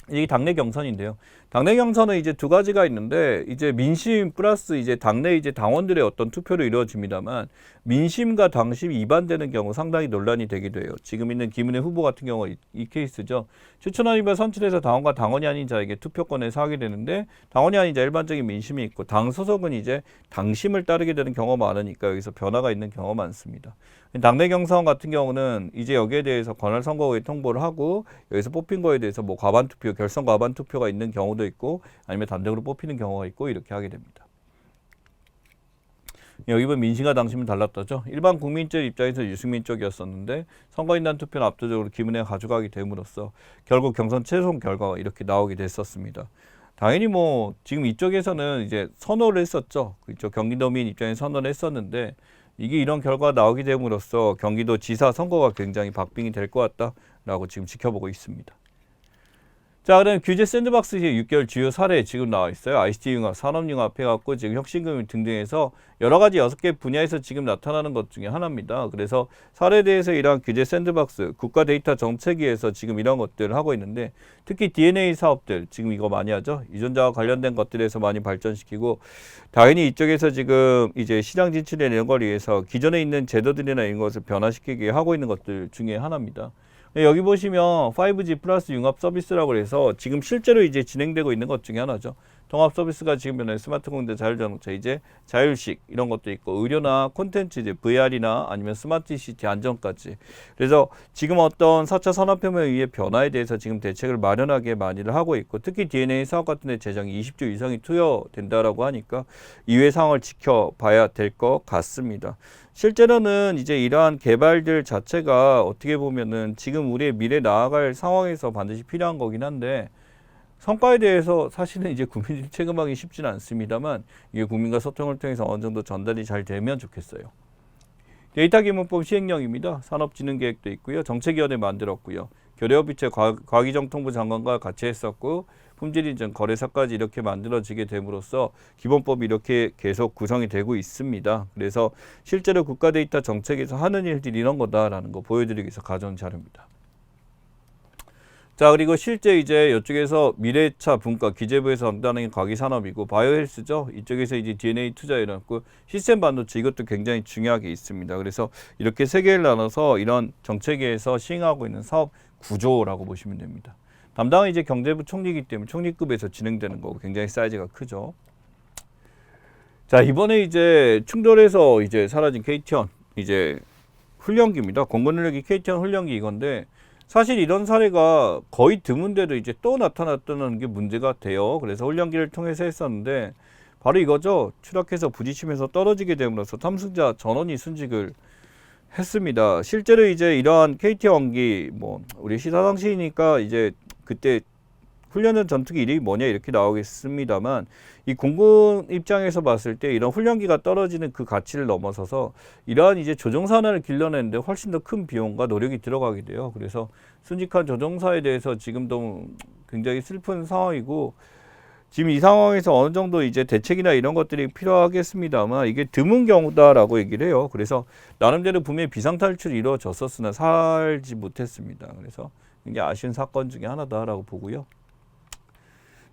이게 당내 경선인데요. 당내 경선은 이제 두 가지가 있는데 이제 민심 플러스 이제 당내 이제 당원들의 어떤 투표로 이루어집니다만 민심과 당심이 이반되는 경우 상당히 논란이 되기도 해요. 지금 있는 김은혜 후보 같은 경우가 이 케이스죠. 추천하니까 선출해서 당원과 당원이 아닌 자에게 투표권에서 하게 되는데 당원이 아닌 자 일반적인 민심이 있고 당 소속은 이제 당심을 따르게 되는 경우가 많으니까 여기서 변화가 있는 경우가 많습니다. 당내 경선 같은 경우는 이제 여기에 대해서 관할 선거구에 통보를 하고 여기서 뽑힌 거에 대해서 뭐 과반 투표, 결선 과반 투표가 있는 경우도 있고 아니면 단독으로 뽑히는 경우가 있고 이렇게 하게 됩니다. 여기 보면 민심과 당심은 달랐다죠. 일반 국민적 입장에서 유승민 쪽이었었는데 선거인단 투표는 압도적으로 김은혜가 가져가게 됨으로써 결국 경선 최종 결과가 이렇게 나오게 됐었습니다. 당연히 뭐 지금 이쪽에서는 이제 선호를 했었죠. 이쪽 경기도민 입장에 선호를 했었는데 이게 이런 결과가 나오게 됨으로써 경기도 지사 선거가 굉장히 박빙이 될 것 같다라고 지금 지켜보고 있습니다. 자, 그럼 규제 샌드박스의 6개월 주요 사례 지금 나와 있어요. ICT 융합, 산업융합 해갖고 지금 혁신금융 등등해서 여러 가지 6개 분야에서 지금 나타나는 것 중에 하나입니다. 그래서 사례에 대해서 이러한 규제 샌드박스, 국가 데이터 정책위에서 지금 이런 것들을 하고 있는데 특히 DNA 사업들 지금 이거 많이 하죠. 유전자와 관련된 것들에서 많이 발전시키고 당연히 이쪽에서 지금 이제 시장 진출에 이런 걸 위해서 기존에 있는 제도들이나 이런 것을 변화시키게 하고 있는 것들 중에 하나입니다. 여기 보시면 5G 플러스 융합 서비스라고 해서 지금 실제로 이제 진행되고 있는 것 중에 하나죠. 통합 서비스가 지금 스마트 공대 자율자동차 이제 자율식 이런 것도 있고 의료나 콘텐츠 이제 VR이나 아니면 스마트 시티 안전까지. 그래서 지금 어떤 4차 산업혁명에 의해 변화에 대해서 지금 대책을 마련하게 많이를 하고 있고 특히 DNA 사업 같은 데 재정이 20조 이상이 투여된다라고 하니까 이외 상황을 지켜봐야 될 것 같습니다. 실제로는 이제 이러한 개발들 자체가 어떻게 보면은 지금 우리의 미래 나아갈 상황에서 반드시 필요한 거긴 한데 성과에 대해서 사실은 이제 국민들이 체감하기 쉽지는 않습니다만 이게 국민과 소통을 통해서 어느 정도 전달이 잘 되면 좋겠어요. 데이터 기본법 시행령입니다. 산업진흥계획도 있고요. 정책위원회 만들었고요. 교류업비체 과기정통부 장관과 같이 했었고 품질인증 거래사까지 이렇게 만들어지게 됨으로써 기본법이 이렇게 계속 구성이 되고 있습니다. 그래서 실제로 국가 데이터 정책에서 하는 일들이 이런 거다라는 거 보여드리기 위해서 가져온 자료입니다. 자, 그리고 실제 이제 이쪽에서 미래차 분과 기재부에서 담당하는 과기산업이고 바이오헬스죠. 이쪽에서 이제 DNA 투자 일어났고 시스템 반도체 이것도 굉장히 중요하게 있습니다. 그래서 이렇게 세 개를 나눠서 이런 정책에서 시행하고 있는 사업 구조라고 보시면 됩니다. 담당은 이제 경제부 총리이기 때문에 총리급에서 진행되는 거고 굉장히 사이즈가 크죠. 자, 이번에 이제 충돌해서 이제 사라진 KT원 이제 훈련기입니다. 공군훈련기 KT원 훈련기 이건데 사실 이런 사례가 거의 드문데도 이제 또 나타났다는 게 문제가 돼요. 그래서 훈련기를 통해서 했었는데 바로 이거죠. 추락해서 부딪히면서 떨어지게 됨으로써 탐승자 전원이 순직을 했습니다. 실제로 이제 이러한 KT-원기 뭐 우리 시사 당시니까 이제 그때 훈련전 전투기 이름이 뭐냐 이렇게 나오겠습니다만 이 공군 입장에서 봤을 때 이런 훈련기가 떨어지는 그 가치를 넘어서서 이러한 이제 조종사를 길러내는데 훨씬 더 큰 비용과 노력이 들어가게 돼요. 그래서 순직한 조종사에 대해서 지금도 굉장히 슬픈 상황이고 지금 이 상황에서 어느 정도 이제 대책이나 이런 것들이 필요하겠습니다만 이게 드문 경우다라고 얘기를 해요. 그래서 나름대로 분명히 비상탈출이 이루어졌었으나 살지 못했습니다. 그래서 굉장히 아쉬운 사건 중에 하나다라고 보고요.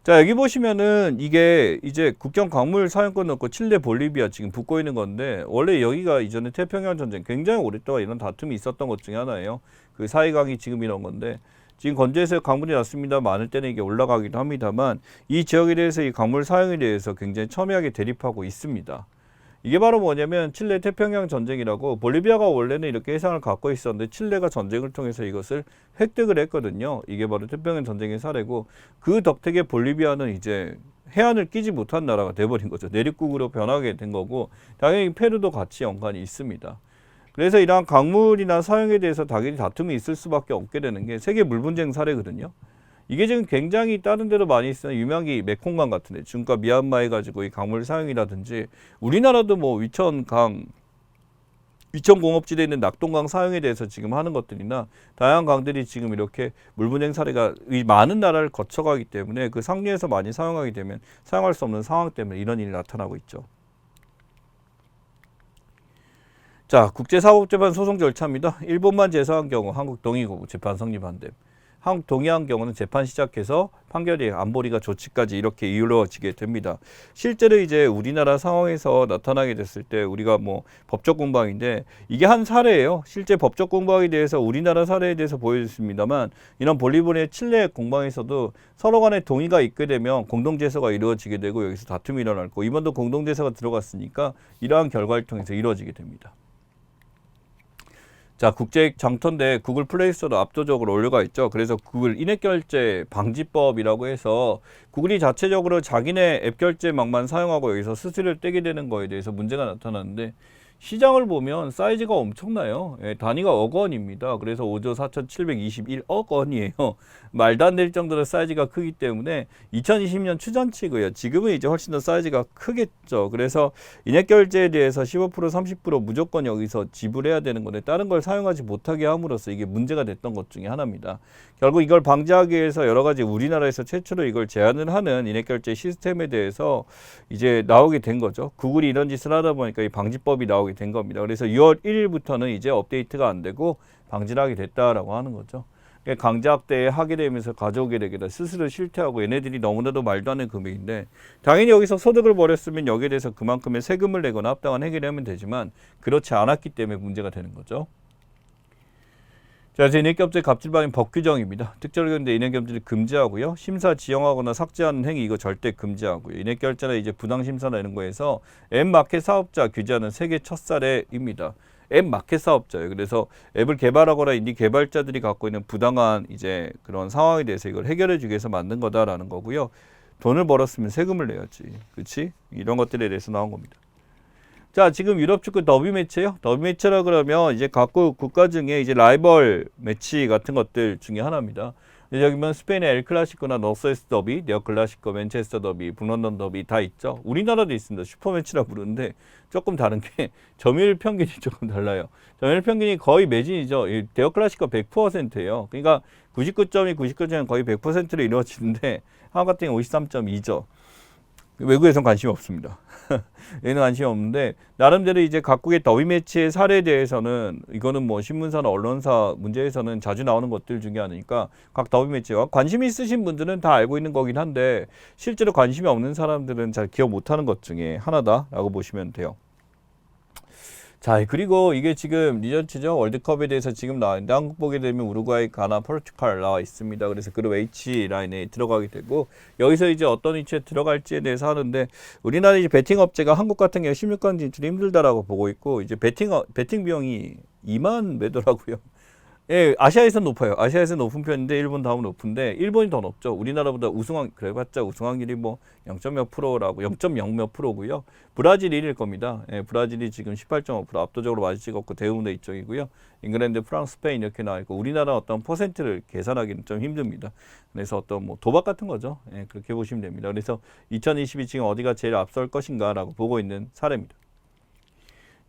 자, 여기 보시면은 이게 이제 국경 광물 사용권 넣고 칠레 볼리비아 지금 붙고 있는 건데 원래 여기가 이전에 태평양 전쟁 굉장히 오랫동안 이런 다툼이 있었던 것 중에 하나예요. 그 사이강이 지금 이런 건데 지금 건조해서 강물이 났습니다. 많을 때는 이게 올라가기도 합니다만 이 지역에 대해서 이 강물 사용에 대해서 굉장히 첨예하게 대립하고 있습니다. 이게 바로 뭐냐면 칠레 태평양 전쟁이라고 볼리비아가 원래는 이렇게 해상을 갖고 있었는데 칠레가 전쟁을 통해서 이것을 획득을 했거든요. 이게 바로 태평양 전쟁의 사례고 그 덕택에 볼리비아는 이제 해안을 끼지 못한 나라가 돼버린 거죠. 내륙국으로 변하게 된 거고 당연히 페루도 같이 연관이 있습니다. 그래서 이러한 강물이나 사용에 대해서 당연히 다툼이 있을 수밖에 없게 되는 게 세계 물 분쟁 사례거든요. 이게 지금 굉장히 다른 데도 많이 있어요. 유명한 게 메콩강 같은데 중과 미얀마에 가지고 이 강물 사용이라든지 우리나라도 뭐 위천공업지대에 있는 낙동강 사용에 대해서 지금 하는 것들이나 다양한 강들이 지금 이렇게 물 분쟁 사례가 이 많은 나라를 거쳐가기 때문에 그 상류에서 많이 사용하게 되면 사용할 수 없는 상황 때문에 이런 일이 나타나고 있죠. 자, 국제사법재판 소송 절차입니다. 일본만 제소한 경우 한국 동의고 재판 성립한 데 한국 동의한 경우는 재판 시작해서 판결이 안보리가 조치까지 이렇게 이루어지게 됩니다. 실제로 이제 우리나라 상황에서 나타나게 됐을 때 우리가 뭐 법적 공방인데 이게 한 사례예요. 실제 법적 공방에 대해서 우리나라 사례에 대해서 보여줬습니다만 이런 볼리비아의 칠레 공방에서도 서로 간에 동의가 있게 되면 공동제소가 이루어지게 되고 여기서 다툼이 일어났고 이번도 공동제소가 들어갔으니까 이러한 결과를 통해서 이루어지게 됩니다. 자, 국제 장터인데 구글 플레이스토어도 압도적으로 올려가 있죠. 그래서 구글 인앱결제 방지법이라고 해서 구글이 자체적으로 자기네 앱 결제망만 사용하고 여기서 수수료를 떼게 되는 거에 대해서 문제가 나타나는데 시장을 보면 사이즈가 엄청나요. 예, 단위가 억 원입니다. 그래서 5조 4,721억 원이에요. 말도 안 될 정도로 사이즈가 크기 때문에 2020년 추전치고요. 지금은 이제 훨씬 더 사이즈가 크겠죠. 그래서 인앱결제에 대해서 15% 30% 무조건 여기서 지불해야 되는 건데 다른 걸 사용하지 못하게 함으로써 이게 문제가 됐던 것 중에 하나입니다. 결국 이걸 방지하기 위해서 여러 가지 우리나라에서 최초로 이걸 제한을 하는 인앱결제 시스템에 대해서 이제 나오게 된 거죠. 구글이 이런 짓을 하다 보니까 이 방지법이 나오게 된 겁니다. 그래서 6월 1일부터는 이제 업데이트가 안 되고 방지를 하게 됐다라고 하는 거죠. 강제학대 하게 되면서 가져오게 되겠다. 스스로 실태하고 얘네들이 너무나도 말도 안 되는 금액인데 당연히 여기서 소득을 벌였으면 여기에 대해서 그만큼의 세금을 내거나 합당한 해결을 하면 되지만 그렇지 않았기 때문에 문제가 되는 거죠. 자, 이제 인앱결제 갑질방인 법 규정입니다. 특정인데 인앱결제를 금지하고요. 심사 지연하거나 삭제하는 행위 이거 절대 금지하고요. 인앱결제나 이제 부당심사나 이런 거에서 앱마켓 사업자 규제하는 세계 첫 사례입니다. 앱마켓 사업자예요. 그래서 앱을 개발하거나 인디 개발자들이 갖고 있는 부당한 이제 그런 상황에 대해서 이걸 해결해 주기 위해서 만든 거다라는 거고요. 돈을 벌었으면 세금을 내야지. 그렇지? 이런 것들에 대해서 나온 겁니다. 자, 지금 유럽 축구 더비 매치예요. 더비 매치라 그러면 이제 각국 국가 중에 이제 라이벌 매치 같은 것들 중에 하나입니다. 여기 보면 스페인의 엘 클라시코나 노스웨스트 더비, 네어 클라시코, 맨체스터 더비, 북런던 더비 다 있죠. 우리나라도 있습니다. 슈퍼매치라 부르는데 조금 다른 게 점유율 평균이 조금 달라요. 점유율 평균이 거의 매진이죠. 네어 클라시코 100%예요. 그러니까 99.2, 99.1 거의 100%로 이루어지는데 한국 같은 경우 53.2죠. 외국에선 관심이 없습니다. 얘는 관심이 없는데 나름대로 이제 각국의 더비 매치의 사례에 대해서는 이거는 뭐 신문사나 언론사 문제에서는 자주 나오는 것들 중에 하나니까 각 더비 매치와 관심이 있으신 분들은 다 알고 있는 거긴 한데 실제로 관심이 없는 사람들은 잘 기억 못하는 것 중에 하나다라고 보시면 돼요. 자, 그리고 이게 지금 리전치죠. 월드컵에 대해서 지금 나와 있는데 한국 보게 되면 우루과이, 가나, 포르투갈 나와 있습니다. 그래서 그룹 H 라인에 들어가게 되고 여기서 이제 어떤 위치에 들어갈지에 대해서 하는데 우리나라 이제 베팅 업체가 한국 같은 경우 16강 진출이 힘들다라고 보고 있고 이제 베팅 비용이 2만 매더라고요. 예, 아시아에서 높아요. 아시아에서 높은 편인데 일본 다음 높은데 일본이 더 높죠. 우리나라보다 그래봤자 우승 확률이 뭐 0. 몇 프로라고 0.0 몇 프로고요. 브라질이 1일 겁니다. 예, 브라질이 지금 18.5% 압도적으로 많이 찍었고 대우문데 이쪽이고요. 잉글랜드, 프랑스, 스페인 이렇게 나와 있고 우리나라 어떤 퍼센트를 계산하기는 좀 힘듭니다. 그래서 어떤 뭐 도박 같은 거죠. 예, 그렇게 보시면 됩니다. 그래서 2022 지금 어디가 제일 앞설 것인가라고 보고 있는 사례입니다.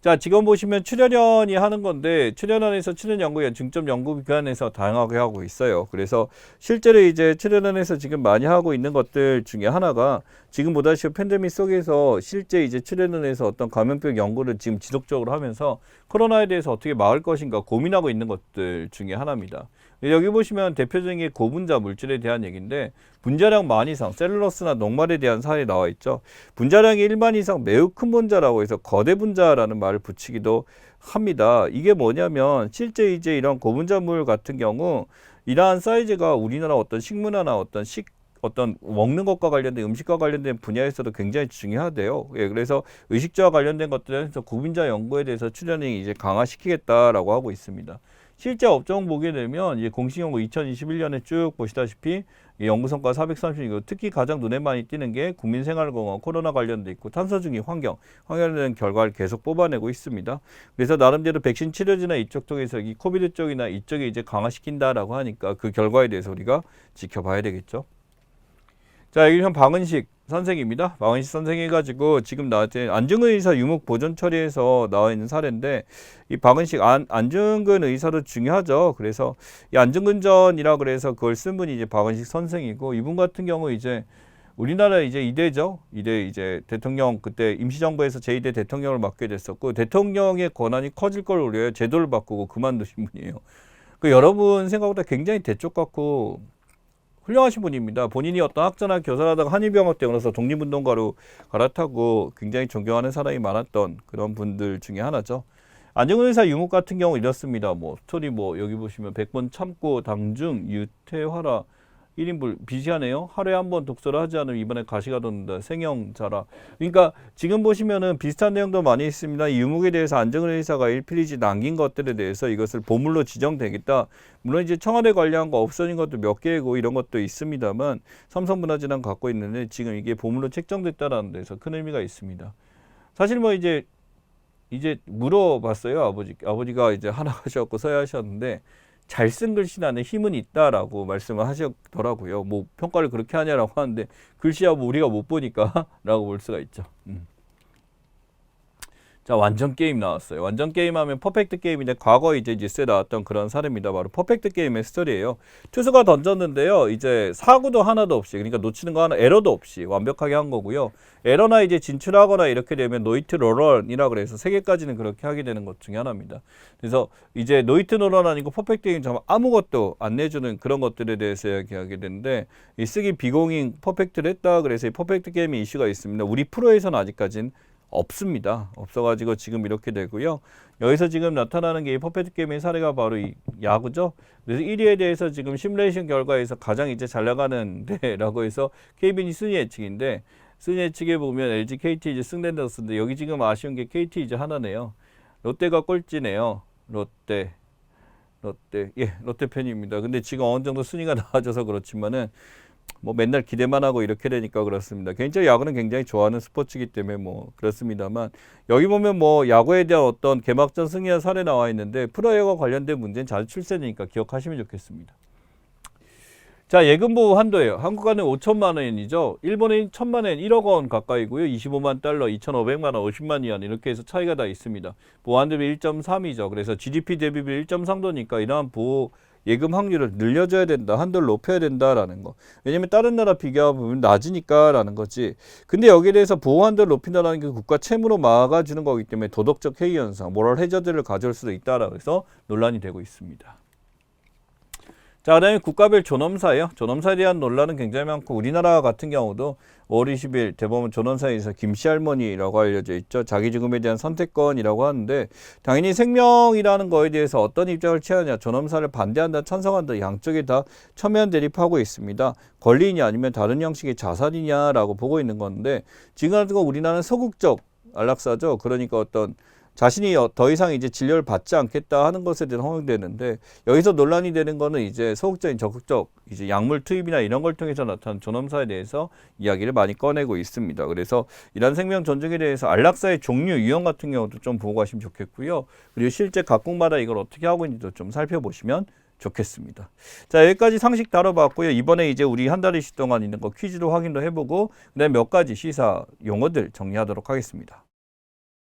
자, 지금 보시면 출연연이 하는 건데 출연연에서 출연연구위원 중점연구기관에서 다양하게 하고 있어요. 그래서 실제로 이제 출연연에서 지금 많이 하고 있는 것들 중에 하나가 지금 보다시피 팬데믹 속에서 실제 이제 출연연에서 어떤 감염병 연구를 지금 지속적으로 하면서 코로나에 대해서 어떻게 막을 것인가 고민하고 있는 것들 중에 하나입니다. 여기 보시면 대표적인 게 고분자 물질에 대한 얘기인데 분자량 만 이상, 셀룰러스나 녹말에 대한 사례 나와 있죠. 분자량이 1만 이상 매우 큰 분자라고 해서 거대 분자라는 말을 붙이기도 합니다. 이게 뭐냐면 실제 이제 이런 고분자물 같은 경우 이러한 사이즈가 우리나라 어떤 식문화나 어떤 먹는 것과 관련된 음식과 관련된 분야에서도 굉장히 중요하대요. 예, 그래서 의식주와 관련된 것들에서 고분자 연구에 대해서 출연이 이제 강화시키겠다라고 하고 있습니다. 실제 업종 보게 되면 이제 공식 연구 2021년에 쭉 보시다시피 연구 성과 436, 특히 가장 눈에 많이 띄는 게 국민생활공헌, 코로나 관련돼 있고 탄소중립, 환경에 대한 결과를 계속 뽑아내고 있습니다. 그래서 나름대로 백신 치료제나 이쪽 쪽에서 이 코비드 쪽이나 이쪽에 이제 강화시킨다라고 하니까 그 결과에 대해서 우리가 지켜봐야 되겠죠. 자, 여기 현 방은식 선생입니다. 방은식 선생 해가지고 지금 나한테 안중근 의사 유무 보존 처리해서 나와 있는 사례인데 이 방은식 안중근 의사도 중요하죠. 그래서 이 안중근전이라 그래서 그걸 쓴 분이 이제 방은식 선생이고 이분 같은 경우 이제 우리나라 이제 이대죠. 이대 이제 대통령 그때 임시정부에서 제2대 대통령을 맡게 됐었고 대통령의 권한이 커질 걸 우려해 제도를 바꾸고 그만두신 분이에요. 그 여러분 생각보다 굉장히 대쪽 같고 훌륭하신 분입니다. 본인이 어떤 학자나 교사라다가 한일병업 때문에서 독립운동가로 갈아타고 굉장히 존경하는 사람이 많았던 그런 분들 중에 하나죠. 안중근 의사 유목 같은 경우 이렇습니다. 뭐 스토리 뭐 여기 보시면 100번 참고 당중 유태화라 1인분 비시하네요. 하루에 한 번 독서를 하지 않으면 이번에 가시가 돋는다. 생형자라. 그러니까 지금 보시면은 비슷한 내용도 많이 있습니다. 이 유목에 대해서 안정은 회사가 1필리지 남긴 것들에 대해서 이것을 보물로 지정되겠다. 물론 이제 청와대 관리한 거 없어진 것도 몇 개고 이런 것도 있습니다만 삼성문화재단 갖고 있는데 지금 이게 보물로 책정됐다라는 데서 큰 의미가 있습니다. 사실 뭐 이제 물어봤어요. 아버지가 이제 하나 가셔갖고 서야하셨는데 잘 쓴 글씨 안에 힘은 있다라고 말씀을 하셨더라고요. 뭐 평가를 그렇게 하냐라고 하는데 글씨야 뭐 우리가 못 보니까 라고 볼 수가 있죠. 자, 완전 게임 나왔어요. 완전 게임 하면 퍼펙트 게임인데 과거에 이제 뉴스에 나왔던 그런 사례입니다. 바로 퍼펙트 게임의 스토리예요. 투수가 던졌는데요. 이제 사구도 하나도 없이, 그러니까 놓치는 거 하나, 에러도 없이 완벽하게 한 거고요. 에러나 이제 진출하거나 이렇게 되면 노히트 노런이라 그래서 3개까지는 그렇게 하게 되는 것 중에 하나입니다. 그래서 이제 노히트 노런 아니고 퍼펙트 게임 정말 아무것도 안 내주는 그런 것들에 대해서 이야기하게 되는데 이 쓰기 비공인 퍼펙트를 했다. 그래서 이 퍼펙트 게임이 이슈가 있습니다. 우리 프로에서는 아직까지는 없습니다. 없어가지고 지금 이렇게 되고요. 여기서 지금 나타나는 게 이 퍼펙트 게임의 사례가 바로 이 야구죠. 그래서 1위에 대해서 지금 시뮬레이션 결과에서 가장 이제 잘 나가는데라고 해서 KBN이 순위 예측인데 순위 예측에 보면 LG, KT 이제 승된다는데 여기 지금 아쉬운 게 KT 이제 하나네요. 롯데가 꼴찌네요. 롯데 예, 롯데 팬입니다. 근데 지금 어느 정도 순위가 나아져서 그렇지만은 뭐 맨날 기대만 하고 이렇게 되니까 그렇습니다. 개인적으로 야구는 굉장히 좋아하는 스포츠이기 때문에 뭐 그렇습니다만 여기 보면 뭐 야구에 대한 어떤 개막전 승리한 사례 나와 있는데 프로야구와 관련된 문제는 잘 출세되니까 기억하시면 좋겠습니다. 자, 예금보호 한도예요. 한국가는 5천만 원이죠. 일본은 1천만 원, 1억 원 가까이고요. 25만 달러, 2,500만 원, 50만 위안 이렇게 해서 차이가 다 있습니다. 보안 대비 1.3이죠. 그래서 GDP 대비비 1.3도니까 이러한 보호 예금 확률을 늘려줘야 된다. 한도를 높여야 된다라는 거. 왜냐면 다른 나라 비교하면 낮으니까라는 거지. 근데 여기에 대해서 보호 한도를 높인다라는 게 국가 채무로 막아주는 거기 때문에 도덕적 해이 현상, 모럴 해저드를 가져올 수도 있다라고 해서 논란이 되고 있습니다. 자, 그 다음에 국가별 존엄사예요. 존엄사에 대한 논란은 굉장히 많고 우리나라 같은 경우도 5월 20일 대법원 존엄사에서 김씨 할머니라고 알려져 있죠. 자기 죽음에 대한 선택권이라고 하는데 당연히 생명이라는 거에 대해서 어떤 입장을 취하느냐, 존엄사를 반대한다, 찬성한다, 양쪽에 다 첨예한 대립하고 있습니다. 권리냐 아니면 다른 형식의 자살이냐라고 보고 있는 건데 지금 같은 거 우리나라는 소극적 안락사죠. 그러니까 어떤 자신이 더 이상 이제 진료를 받지 않겠다 하는 것에 대해서 허용되는데 여기서 논란이 되는 거는 이제 소극적인 적극적 이제 약물 투입이나 이런 걸 통해서 나타난 존엄사에 대해서 이야기를 많이 꺼내고 있습니다. 그래서 이런 생명 존중에 대해서 안락사의 종류, 유형 같은 경우도 좀 보고 가시면 좋겠고요. 그리고 실제 각국마다 이걸 어떻게 하고 있는지도 좀 살펴보시면 좋겠습니다. 자, 여기까지 상식 다뤄봤고요. 이번에 이제 우리 한 달이씩 동안 있는 거 퀴즈로 확인도 해보고 그다음에 몇 가지 시사 용어들 정리하도록 하겠습니다.